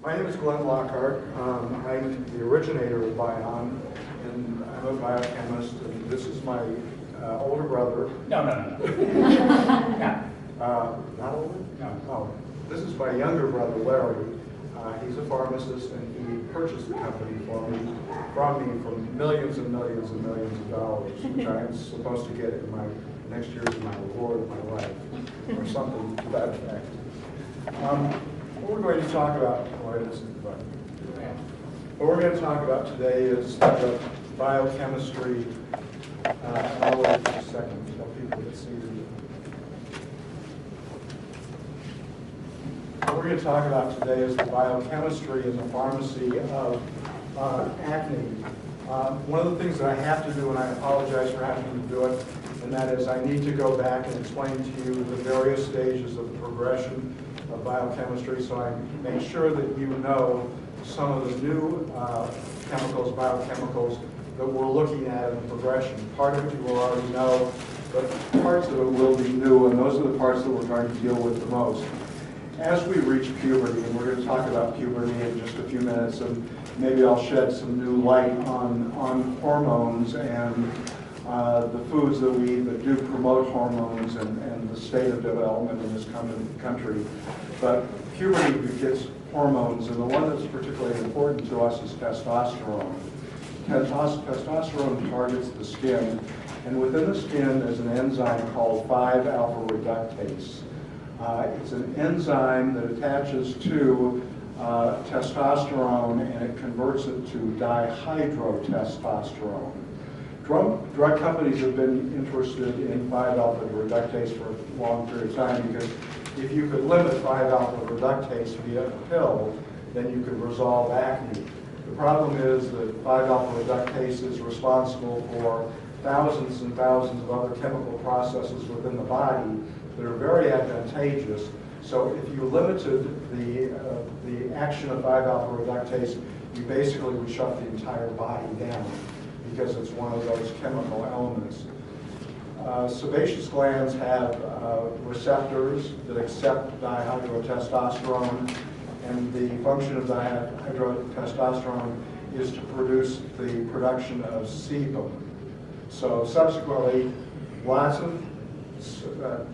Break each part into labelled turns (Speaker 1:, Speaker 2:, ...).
Speaker 1: My name is Glenn Lockhart. I'm the originator of Bion, and I'm a biochemist, and this is my older brother.
Speaker 2: No.
Speaker 1: Not older?
Speaker 2: No.
Speaker 1: Oh, this is my younger brother, Larry. He's a pharmacist, and he purchased the company from me for millions and millions and millions of dollars, which I'm supposed to get in my next year's my reward of my life, or something to that effect. What we're going to talk about, what we're going to talk about today is the biochemistry. I'll wait just a second until people get seated. What we're going to talk about today is the biochemistry and the pharmacy of acne. One of the things that I have to do, and I apologize for having to do it, and that is I need to go back and explain to you the various stages of the progression of biochemistry, so I make sure that you know some of the new chemicals, biochemicals, that we're looking at in the progression. Part of it you will already know, but parts of it will be new, and those are the parts that we're going to deal with the most. As we reach puberty, and we're going to talk about puberty in just a few minutes, and maybe I'll shed some new light on hormones and the foods that we eat that do promote hormones and the state of development in this country. But puberty begets hormones, and the one that's particularly important to us is testosterone. Testosterone targets the skin, and within the skin there's an enzyme called 5-alpha reductase. It's an enzyme that attaches to testosterone, and it converts it to dihydrotestosterone. Drug companies have been interested in 5-alpha reductase for a long period of time, because if you could limit 5-alpha reductase via a pill, then you could resolve acne. The problem is that 5-alpha reductase is responsible for thousands and thousands of other chemical processes within the body that are very advantageous. So if you limited the action of 5-alpha reductase, you basically would shut the entire body down, because it's one of those chemical elements. Sebaceous glands have receptors that accept dihydrotestosterone, and the function of dihydrotestosterone is to produce the production of sebum. So subsequently, lots of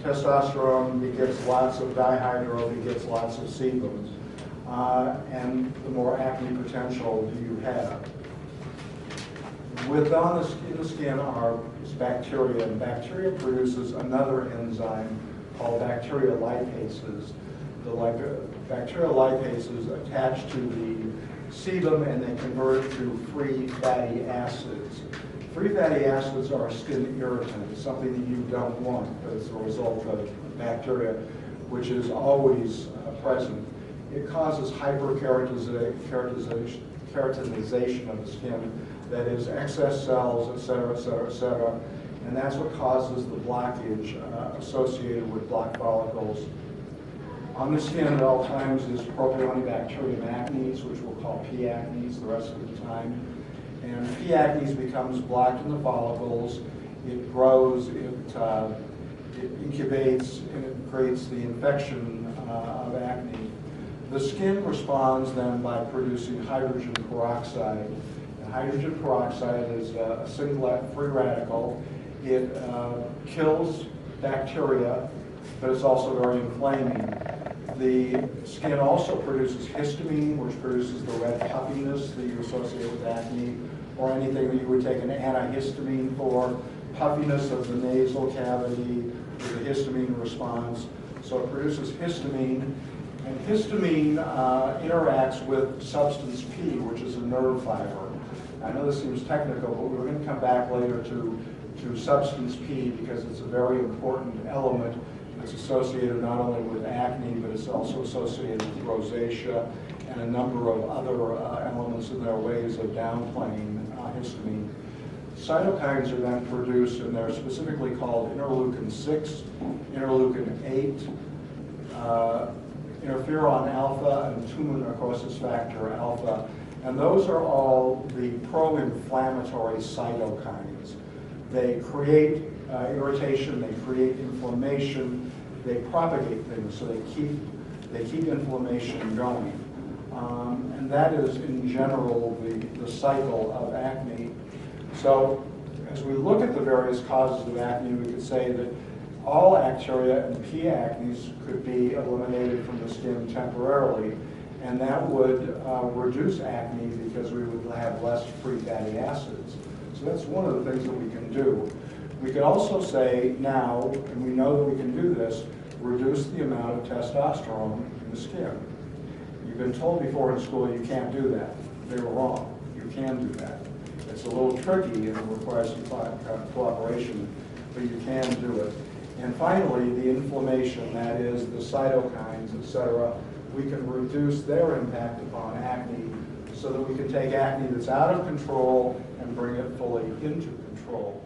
Speaker 1: testosterone begets lots of dihydro, begets lots of sebum, and the more acne potential you have. In the skin is bacteria, and bacteria produces another enzyme called bacterial lipases. The bacterial lipases attach to the sebum, and they convert it to free fatty acids. Free fatty acids are a skin irritant. It's something that you don't want as a result of bacteria, which is always present. It causes hyperkeratinization of the skin, that is, excess cells, et cetera, et cetera, et cetera. And that's what causes the blockage associated with black follicles. On the skin at all times is Propionibacterium acnes, which we'll call P. acnes the rest of the time. And P. acnes becomes blocked in the follicles. It grows, it incubates, and it creates the infection of acne. The skin responds then by producing hydrogen peroxide. And hydrogen peroxide is a singlet free radical. It kills bacteria, but it's also very inflaming. The skin also produces histamine, which produces the red puffiness that you associate with acne, or anything that you would take an antihistamine for, puffiness of the nasal cavity, the histamine response. So it produces histamine, and histamine interacts with substance P, which is a nerve fiber. I know this seems technical, but we're going to come back later to substance P, because it's a very important element. It's associated not only with acne, but it's also associated with rosacea and a number of other elements in their ways of downplaying histamine. Cytokines are then produced, and they're specifically called interleukin-6, interleukin-8, interferon alpha, and tumor necrosis factor alpha. And those are all the pro-inflammatory cytokines. They create irritation, they create inflammation, they propagate things, so they keep inflammation going. And that is, in general, the cycle of acne. So as we look at the various causes of acne, we could say that all bacteria and P. acnes could be eliminated from the skin temporarily, and that would reduce acne because we would have less free fatty acids. So that's one of the things that we can do. We could also say now, and we know that we can do this, reduce the amount of testosterone in the skin. You've been told before in school you can't do that. They were wrong. You can do that. It's a little tricky and it requires some cooperation, but you can do it. And finally, the inflammation, that is the cytokines, etc., we can reduce their impact upon acne so that we can take acne that's out of control and bring it fully into control.